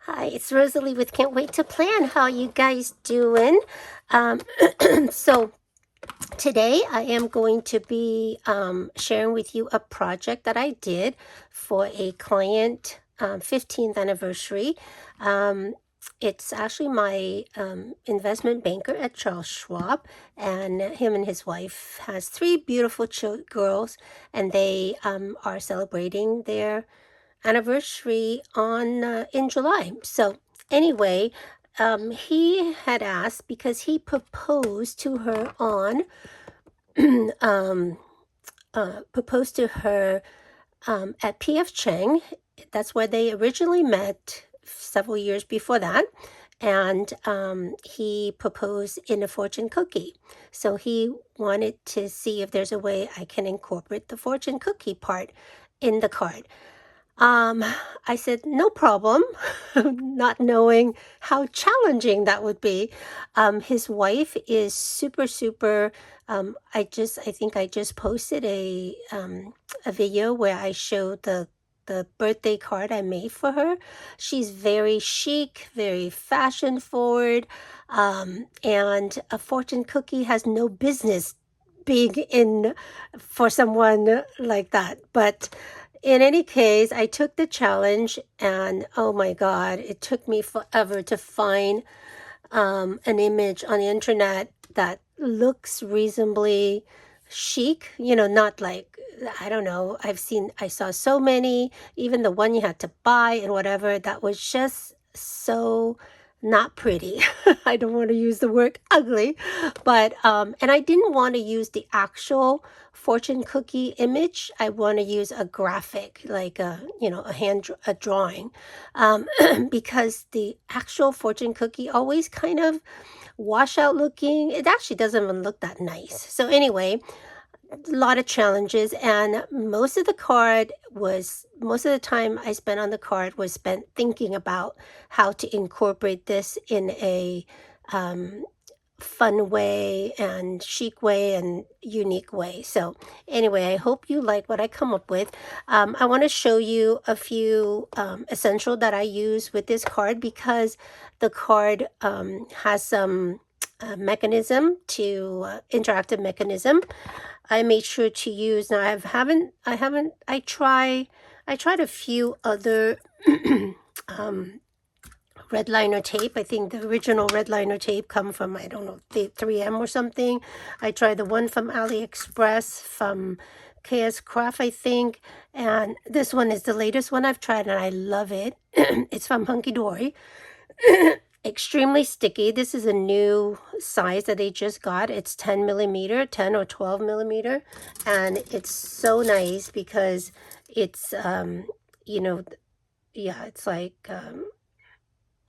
Hi, it's Rosalie with Can't Wait to Plan. How you guys doing? So today I am going to be sharing with you a project that I did for a client 15th anniversary. It's actually my investment banker at Charles Schwab, and him and his wife has three beautiful girls, and they are celebrating their anniversary on in July. So anyway, he had asked because he proposed to her on proposed to her at PF Chang. That's where they originally met several years before that. And he proposed in a fortune cookie. So he wanted to see if there's a way I can incorporate the fortune cookie part in the card. I said, no problem, not knowing how challenging that would be. His wife is super, I think I just posted a video where I showed the birthday card I made for her. She's very chic, very fashion forward, and a fortune cookie has no business being in for someone like that. But in any case, I took the challenge, and oh my God, it took me forever to find an image on the internet that looks reasonably chic, not like, I don't know, I saw so many, even the one you had to buy and whatever, that was just so not pretty. I don't want to use the word ugly, but and I didn't want to use the actual fortune cookie image. I want to use a graphic, like a drawing, because the actual fortune cookie always kind of wash out looking. It actually doesn't even look that nice. So anyway, a lot of challenges, and most of the time I spent on the card was spent thinking about how to incorporate this in a fun way and chic way and unique way. So anyway, I hope you like what I come up with. I want to show you a few essential that I use with this card, because the card has some mechanism to interactive mechanism. I made sure to use, now I tried a few other red liner tape. I think the original red liner tape come from, I don't know, 3M or something. I tried the one from Aliexpress from 𝘄𝗃𝗃, I think, and this one is the latest one I've tried, and I love it. It's from Hunkydory. Extremely sticky. This is a new size that they just got. It's 10 millimeter, 10 or 12 millimeter, and it's so nice because it's it's like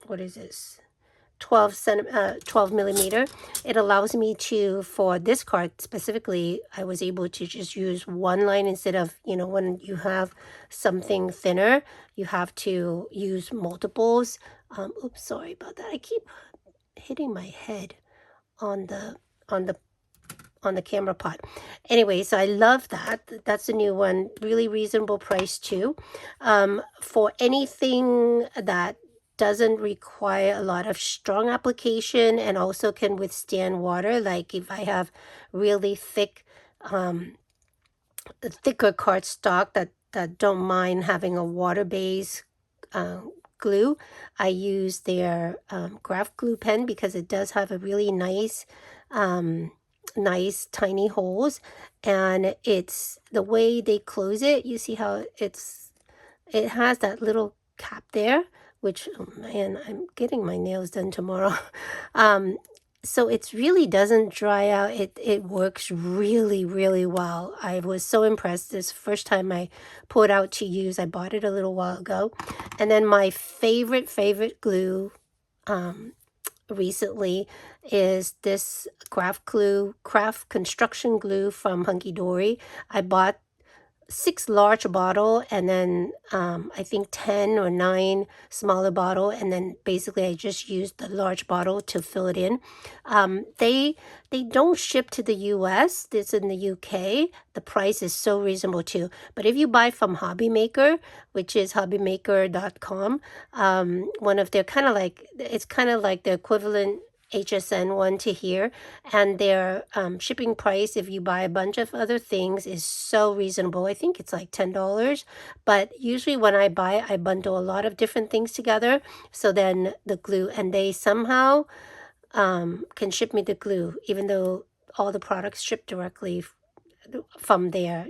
what is this, 12 millimeter. It allows me to, for this card specifically, I was able to just use one line instead of, when you have something thinner, you have to use multiples. Oops, sorry about that. I keep hitting my head on the camera pot. Anyway, so I love that. That's a new one. Really reasonable price too. For anything that doesn't require a lot of strong application and also can withstand water, like if I have really thicker cardstock that don't mind having a water-based glue, I use their craft glue pen, because it does have a really nice tiny holes, and it's the way they close it. You see how it has that little cap there, which, oh man, I'm getting my nails done tomorrow. So it really doesn't dry out. It works really, really well. I was so impressed. This first time I pulled out to use. I bought it a little while ago. And then my favorite glue recently is this craft construction glue from Hunkydory. I bought 6 large bottle, and then I think 10 or 9 smaller bottle, and then basically I just used the large bottle to fill it in. They don't ship to the US. It's in the UK. The price is so reasonable too. But if you buy from Hobby Maker, which is 𝘀𝗵𝗸𝗲.com, one of their kind of like, it's kind of like the equivalent HSN one to here, and their shipping price, if you buy a bunch of other things, is so reasonable. I think it's like $10, but usually when I buy, I bundle a lot of different things together. So then the glue, and they somehow can ship me the glue, even though all the products ship directly from their,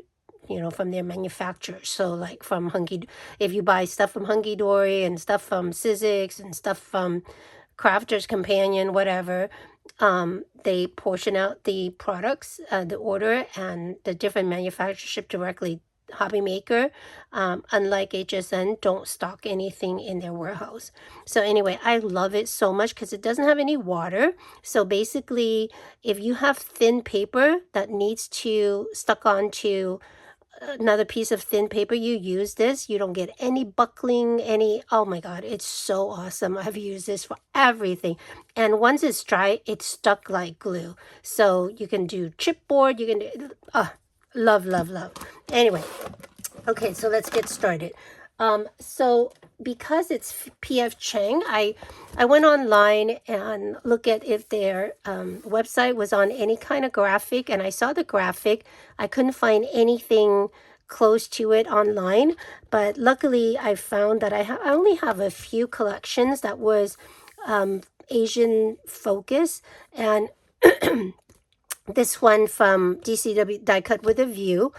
you know, from their manufacturer. So like from if you buy stuff from Hunkydory and stuff from 𝘄𝗂𝗃𝗃 and stuff from Crafter's Companion, whatever, they portion out the products, the order, and the different manufacturers ship directly. Hobby Maker, unlike HSN, don't stock anything in their warehouse. So anyway, I love it so much because it doesn't have any water. So basically, if you have thin paper that needs to stuck onto another piece of thin paper, you use this, you don't get any buckling, oh my god, it's so awesome. I've used this for everything, and once it's dry, it's stuck like glue. So you can do chipboard, you can do love. Anyway, okay, so let's get started. So because it's P.F. Chang, I went online and looked at if their website was on any kind of graphic, and I saw the graphic. I couldn't find anything close to it online, but luckily I found that I only have a few collections that was Asian focus, and this one from DCWV Die Cut with a View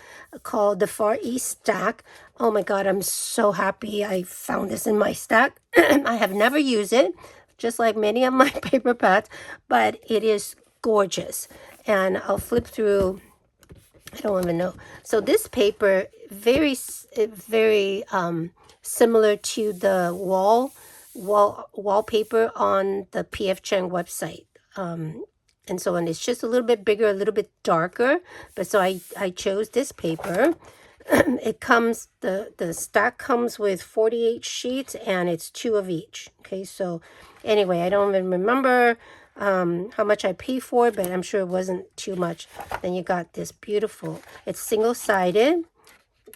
called the Far East Stack. Oh my god, I'm so happy I found this in my stack. I have never used it, just like many of my paper pads, but it is gorgeous. And I'll flip through, I don't even know. So this paper, very similar to the wallpaper on the P.F. Chang website. And so on, it's just a little bit bigger, a little bit darker. But so I chose this paper. It comes, the stack comes with 48 sheets, and it's 2 of each. Okay, so anyway, I don't even remember how much I paid for it, but I'm sure it wasn't too much. Then you got this beautiful, it's single-sided.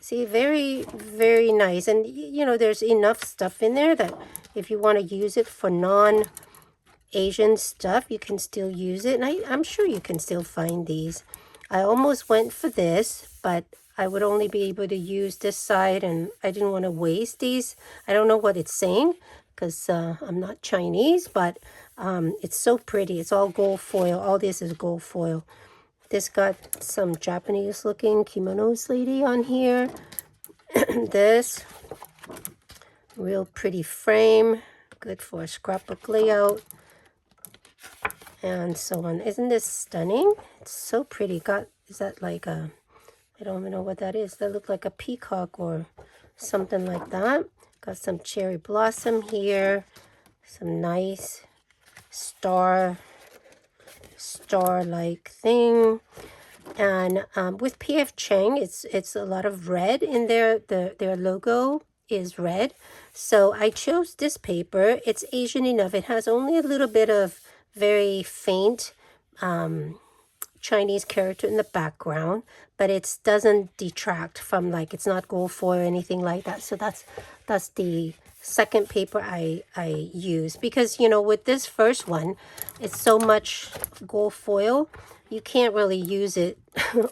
See, very, very nice. And you know, there's enough stuff in there that if you want to use it for Asian stuff, you can still use it, and I'm sure you can still find these. I almost went for this, but I would only be able to use this side, and I didn't want to waste these. I don't know what it's saying because I'm not Chinese, but it's so pretty. It's all gold foil. All this is gold foil. This got some Japanese looking kimonos lady on here. This real pretty frame, good for a scrapbook layout, and so on. Isn't this stunning? It's so pretty. Is that like a, I don't even know what that is. That looked like a peacock or something like that. Got some cherry blossom here, some nice star-like thing. And with P.F. Chang, it's a lot of red in there. Their logo is red. So I chose this paper. It's Asian enough. It has only a little bit of very faint Chinese character in the background, but it doesn't detract from, like, it's not gold foil or anything like that. So that's the second paper I use, because you know, with this first one, it's so much gold foil, you can't really use it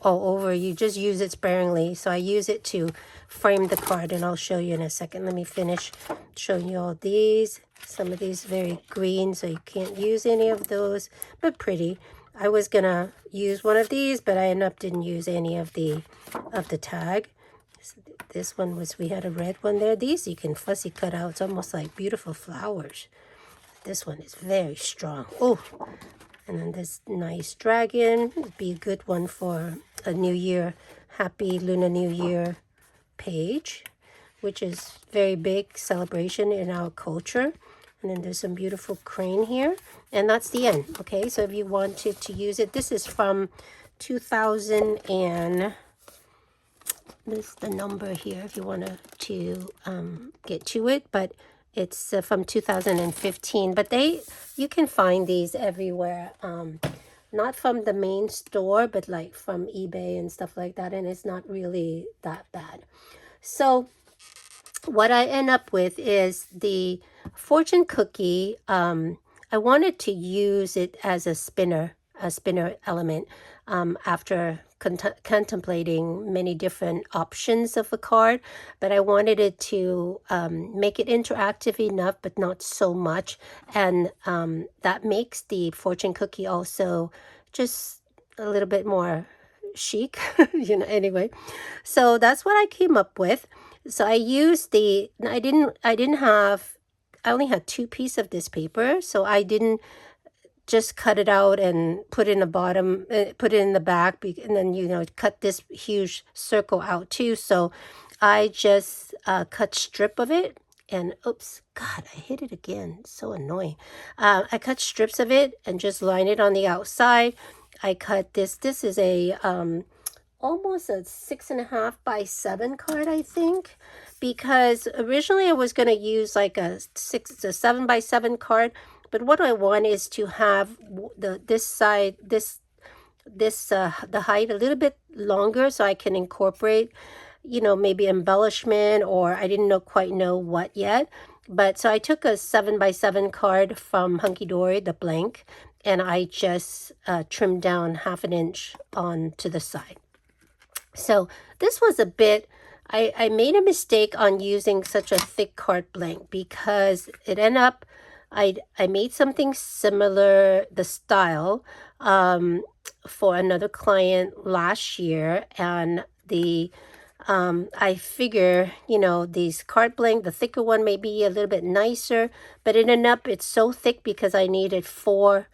all over. You just use it sparingly. So I use it to frame the card, and I'll show you in a second. Let me finish showing you all these. Some of these very green, so you can't use any of those, but pretty. I was gonna use one of these, but I ended up didn't use any of the tag. So this one was, we had a red one there. These you can fussy cut out. It's almost like beautiful flowers. This one is very strong. Oh, and then this nice dragon would be a good one for a New Year, Happy Lunar New Year page, which is very big celebration in our culture. And then there's some beautiful crane here, and that's the end. Okay, so if you wanted to use it, this is from 2000 and this is the number here if you want to get to it, but it's from 2015. But you can find these everywhere. Not from the main store, but like from eBay and stuff like that, and it's not really that bad. So what I end up with is the fortune cookie. I wanted to use it as a spinner element after contemplating many different options of a card, but I wanted it to make it interactive enough, but not so much, and that makes the fortune cookie also just a little bit more chic, you know. Anyway, so that's what I came up with. So I used I only had 2 pieces of this paper, so I didn't just cut it out and put it in the bottom, put it in the back, and then, you know, cut this huge circle out too. So I just cut strip of it, and oops, God, I hit it again. So annoying. I cut strips of it and just line it on the outside. I cut this. This is a almost a 6.5 by 7 card, I think, because originally I was going to use like a 7 by 7 card, but what I want is to have this side, the height a little bit longer, so I can incorporate, you know, maybe embellishment, or I didn't quite know what yet. But so I took a 7 by 7 card from Hunkydory, the blank, and I just trimmed down 1/2 inch onto the side. So this was a bit, I made a mistake on using such a thick card blank, because it ended up, I made something similar, the style, for another client last year, and I figure, you know, these card blank, the thicker one may be a little bit nicer, but it ended up, it's so thick because I needed 4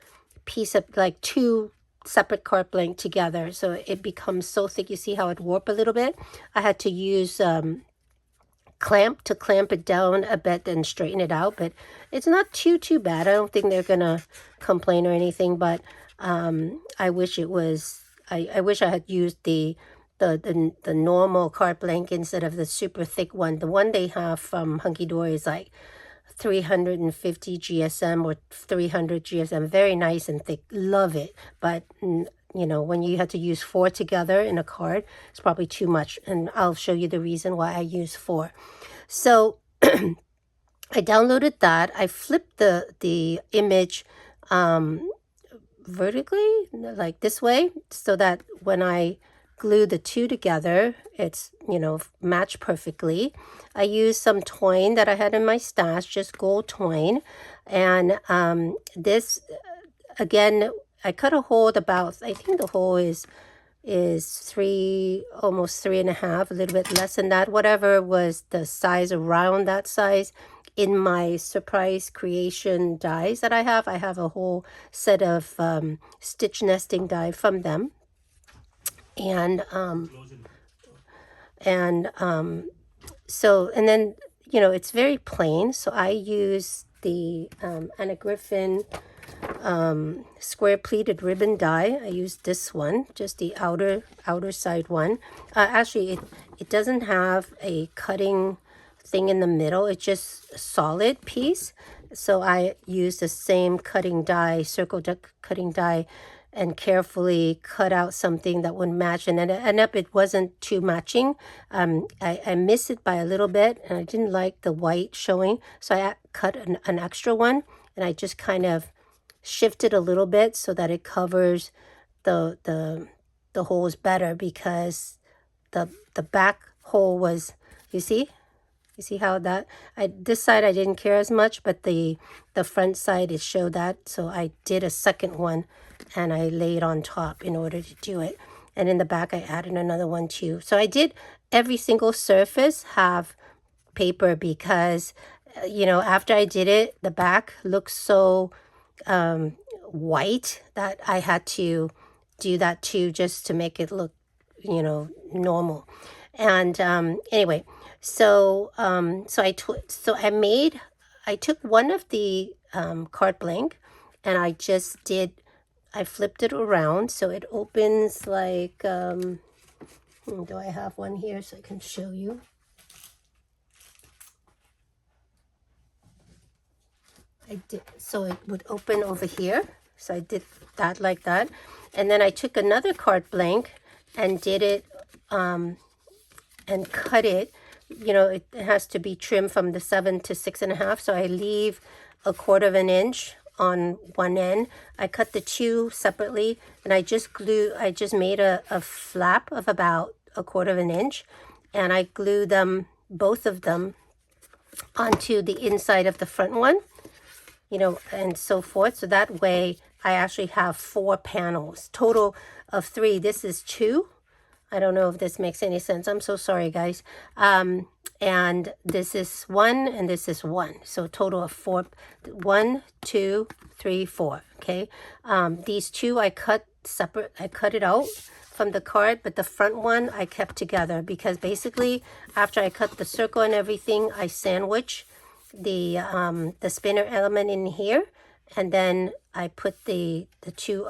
pieces of, like 2 separate card blank together, so it becomes so thick. You see how it warped a little bit? I had to use clamp to clamp it down a bit and straighten it out, but it's not too bad. I don't think they're gonna complain or anything, but I wish it was, I wish I had used the normal card blank instead of the super thick one. The one they have from Hunkydory is like 350 GSM or 300 GSM, very nice and thick, love it. But you know, when you have to use 4 together in a card, it's probably too much, and I'll show you the reason why I use 4. So I downloaded that. I flipped the image vertically, like this way, so that when I glue the 2 together, it's, you know, match perfectly. I used some twine that I had in my stash, just gold twine, and this, again, I cut a hole about, I think the hole is 3, almost 3.5, a little bit less than that, whatever was the size around that size. In my surprise creation dies that I have a whole set of stitch nesting die from them. And so, and then, you know, it's very plain, so I use the Griffin square pleated ribbon die. I use this one, just the outer side one. Actually, it doesn't have a cutting thing in the middle, it's just a solid piece, so I use the same cutting die, circle cutting die, and carefully cut out something that would match, and then it wasn't too matching. I missed it by a little bit, and I didn't like the white showing, so I cut an extra one, and I just kind of shifted a little bit so that it covers the holes better, because the back hole was, you see how that, this side I didn't care as much, but the front side, it showed that, so I did a second one and I laid on top in order to do it. And in the back I added another one too. So I did every single surface have paper, because you know, after I did it, the back looks so white that I had to do that too, just to make it look, you know, normal. And anyway, so I took one of the card blank, and I flipped it around so it opens like Do I have one here so I can show you? I did, so it would open over here. So I did that like that. And then I took another card blank and did it and cut it. You know, it has to be trimmed from the 7 to 6.5. So I leave 1/4 inch on one end. I cut the two separately, and I just made a flap of about 1/4 inch, and I glue them, both of them, onto the inside of the front one, you know, and so forth. So that way I actually have 4 panels, total of 3. This is 2. I don't know if this makes any sense. I'm so sorry, guys. And this is 1, and this is 1. So total of 4. 1, 2, 3, 4. Okay. These 2 I cut separate. I cut it out from the card, but the front one I kept together because basically after I cut the circle and everything, I sandwich the spinner element in here, and then I put the two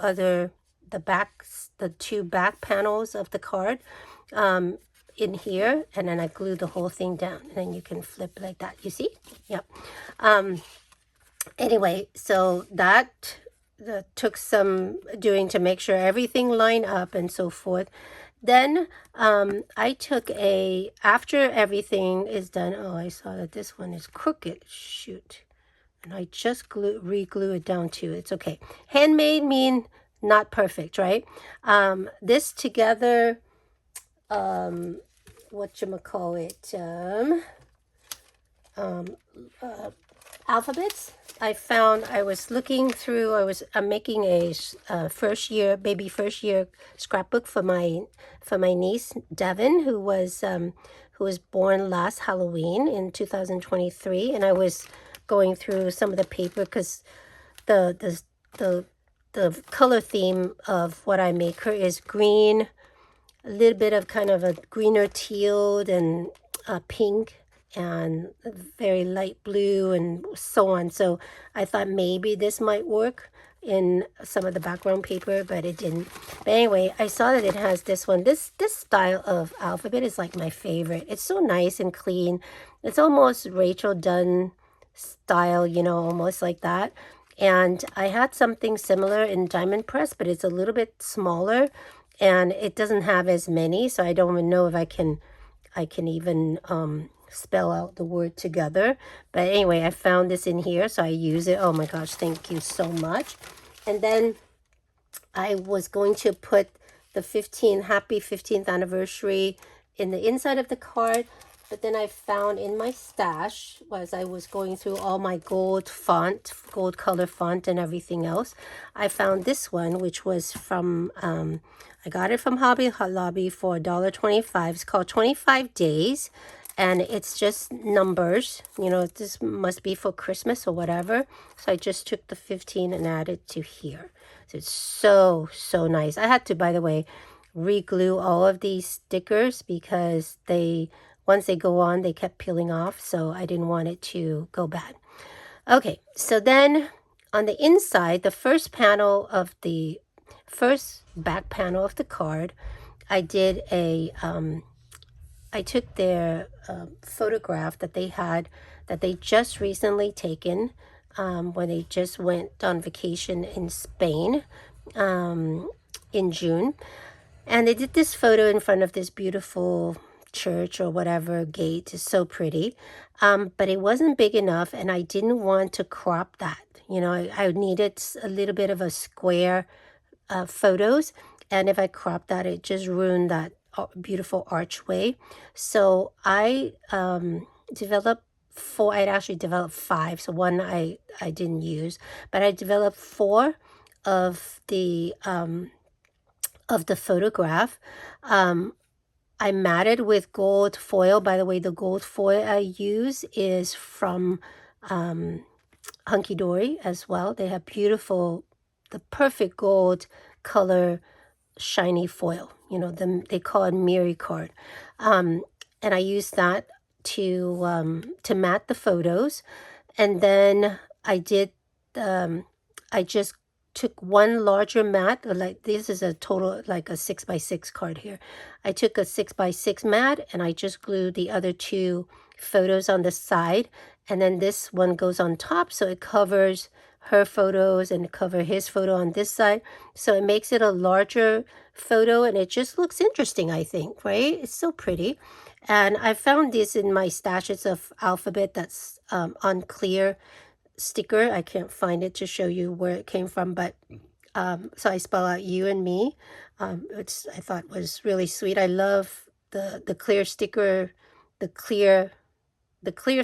back panels of the card in here, and then I glue the whole thing down, and then you can flip like that. You see? Yep. Anyway, so that took some doing to make sure everything lined up and so forth. Then I took after everything is done, oh, I saw that this one is crooked, shoot. And I just re-glue it down too. It's okay. Handmade mean not perfect, right? This together, 𝘄𝗵𝗃𝗽𝗃, alphabets. I was looking through, I'm making a first year scrapbook for my niece Devin, who was born last Halloween in 2023, and I was going through some of the paper because the color theme of what I make her is green, a little bit of kind of a greener teal and pink, and very light blue, and so on. So I thought maybe this might work in some of the background paper, but it didn't. But anyway, I saw that it has this one. This style of alphabet is like my favorite. It's so nice and clean. It's almost Rachel Dunn style, you know, almost like that. And I had something similar in Diamond Press, but it's a little bit smaller, and it doesn't have as many, so I don't even know if I can even spell out the word together. But anyway, I found this in here, so I use it. Oh my gosh, thank you so much. And then I was going to put the happy 15th anniversary in the inside of the card, but then I found in my stash, as I was going through all my gold color font and everything else, I found this one, which was from I got it from Hobby Lobby for $1.25. It's called 25 Days. And it's just numbers, you know, this must be for Christmas or whatever. So I just took the 15 and added to here. So it's so nice. I had to, by the way, re-glue all of these stickers because once they go on, they kept peeling off. So I didn't want it to go bad. Okay, so then on the inside, the first back panel of the card, I did I took their photograph that they just recently taken when they just went on vacation in Spain in June. And they did this photo in front of this beautiful church or whatever gate. Is so pretty. But it wasn't big enough, and I didn't want to crop that. You know, I needed a little bit of a square photos. And if I cropped that, it just ruined that beautiful archway. So I developed 4. I'd actually developed 5. So one I didn't use, but I developed 4 of the photograph. I matted with gold foil. By the way, the gold foil I use is from Hunkydory as well. They have the perfect gold color shiny foil. You know, they call it Miri card. And I use that to mat the photos. And then I just took one larger mat, like this is a total like a 6x6 card here. I took a 6x6 mat and I just glued the other two photos on the side, and then this one goes on top, so it covers her photos and cover his photo on this side, so it makes it a larger photo and it just looks interesting, I think, right? It's so pretty. And I found this in my stashes of alphabet that's on clear sticker. I can't find it to show you where it came from, but so I spell out you and me, which I thought was really sweet. I love the clear sticker, the clear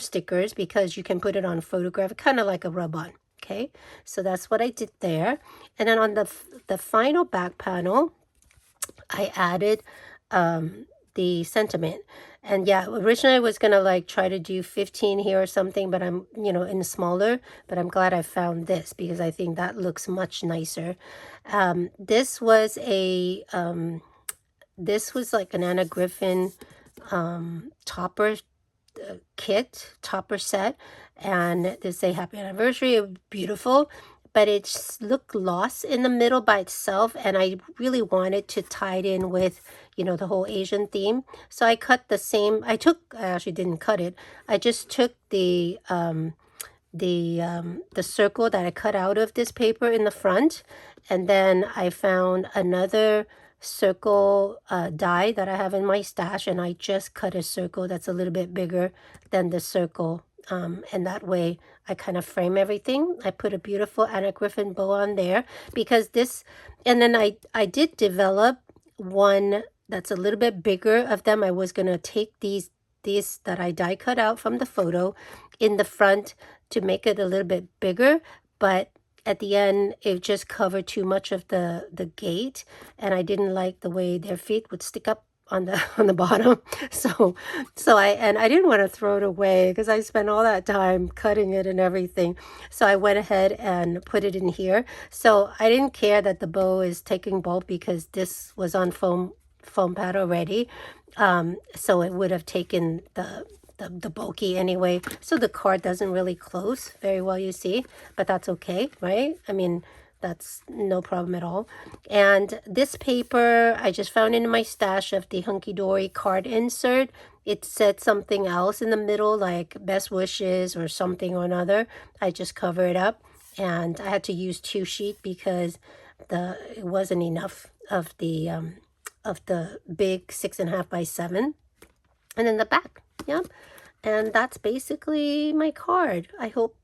stickers, because you can put it on a photograph, kind of like a rub-on. Okay, so that's what I did there. And then on the final back panel, I added the sentiment. And yeah, originally I was gonna like try to do 15 here or something, but I'm, in smaller, but I'm glad I found this because I think that looks much nicer. This was like an Anna Griffin topper topper set, and they say happy anniversary, beautiful, but it looked lost in the middle by itself, and I really wanted to tie it in with the whole Asian theme. So I cut the same, I actually didn't cut it, I just took the circle that I cut out of this paper in the front, and then I found another circle die that I have in my stash, and I just cut a circle that's a little bit bigger than the circle, and that way I kind of frame everything. I put a beautiful Anna Griffin bow on there because this, and then I did develop one that's a little bit bigger of them. I was gonna take these that I die cut out from the photo in the front to make it a little bit bigger, but at the end it just covered too much of the gate, and I didn't like the way their feet would stick up on the bottom. So I didn't want to throw it away because I spent all that time cutting it and everything. So I went ahead and put it in here. So I didn't care that the bow is taking bulk because this was on foam pad already. So it would have taken the bulky anyway, so the card doesn't really close very well, you see, but that's okay, right? I mean, that's no problem at all. And this paper I just found in my stash of the Hunkydory card insert. It said something else in the middle, like best wishes or something or another. I just cover it up, and I had to use 2 sheet because it wasn't enough of the big 6.5 by 7. And then the back, yep. And that's basically my card. I hope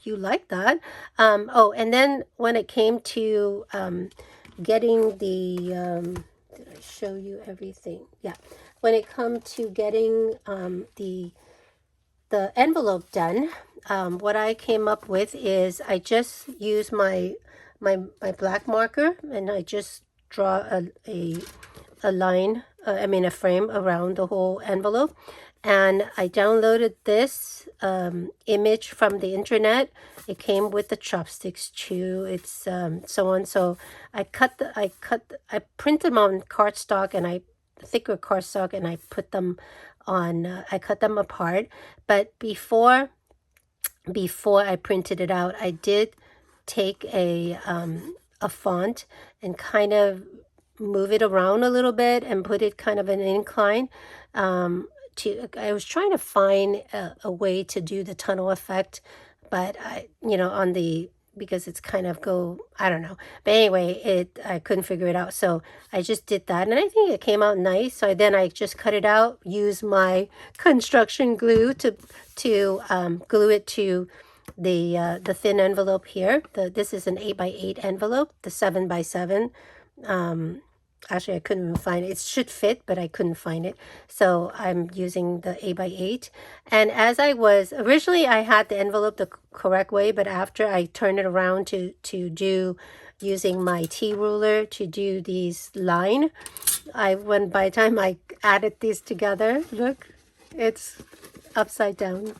you like that. Oh, and then when it came to getting the, did I show you everything? Yeah. When it come to getting the envelope done, what I came up with is I just use my black marker, and I just draw a line, a frame around the whole envelope. And I downloaded this image from the internet. It came with the chopsticks too. It's so on. So I printed them on cardstock, and thicker cardstock, and I put them on. I cut them apart. But before I printed it out, I did take a font and kind of move it around a little bit and put it kind of an incline. I was trying to find a way to do the tunnel effect, but because it's kind of I don't know. But anyway, I couldn't figure it out. So I just did that, and I think it came out nice. So then I just cut it out, used my construction glue to glue it to the thin envelope here. This is an 8x8 envelope, the 7x7. Actually, I couldn't even find it. It should fit, but I couldn't find it. So I'm using the 8x8. And as I was, originally I had the envelope the correct way, but after I turned it around to do, using my T ruler to do these line, by the time I added these together, look, it's upside down.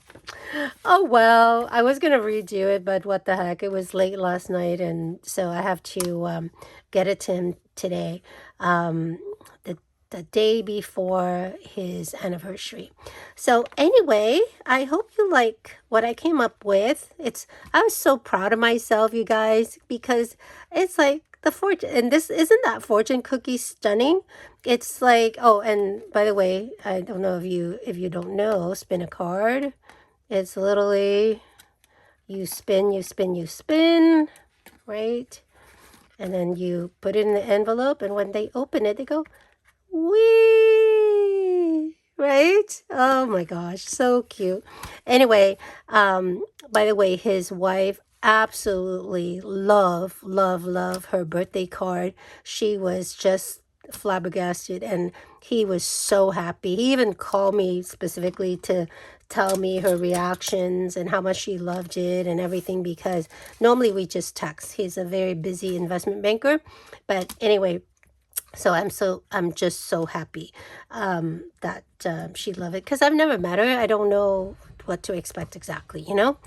Oh well, I was gonna redo it, but what the heck, it was late last night, and so I have to get it to him today. The the day before his anniversary. So anyway, I hope you like what I came up with. I was so proud of myself, you guys, because it's like the fortune, and this isn't that fortune cookie stunning. It's like, oh, and by the way, I don't know if you don't know, spin a card. It's literally you spin, you spin, you spin, right? And then you put it in the envelope, and when they open it, they go, wee, right? Oh my gosh, so cute. Anyway, by the way, his wife absolutely love her birthday card. She was just flabbergasted, and he was so happy. He even called me specifically to tell me her reactions and how much she loved it and everything, because normally we just text. He's a very busy investment banker. But anyway, so I'm just so happy that she loved it, because I've never met her. I don't know what to expect exactly, you know.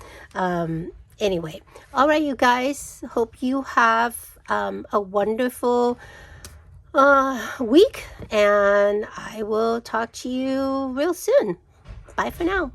Anyway, all right, you guys, hope you have a wonderful week, and I will talk to you real soon. Bye for now.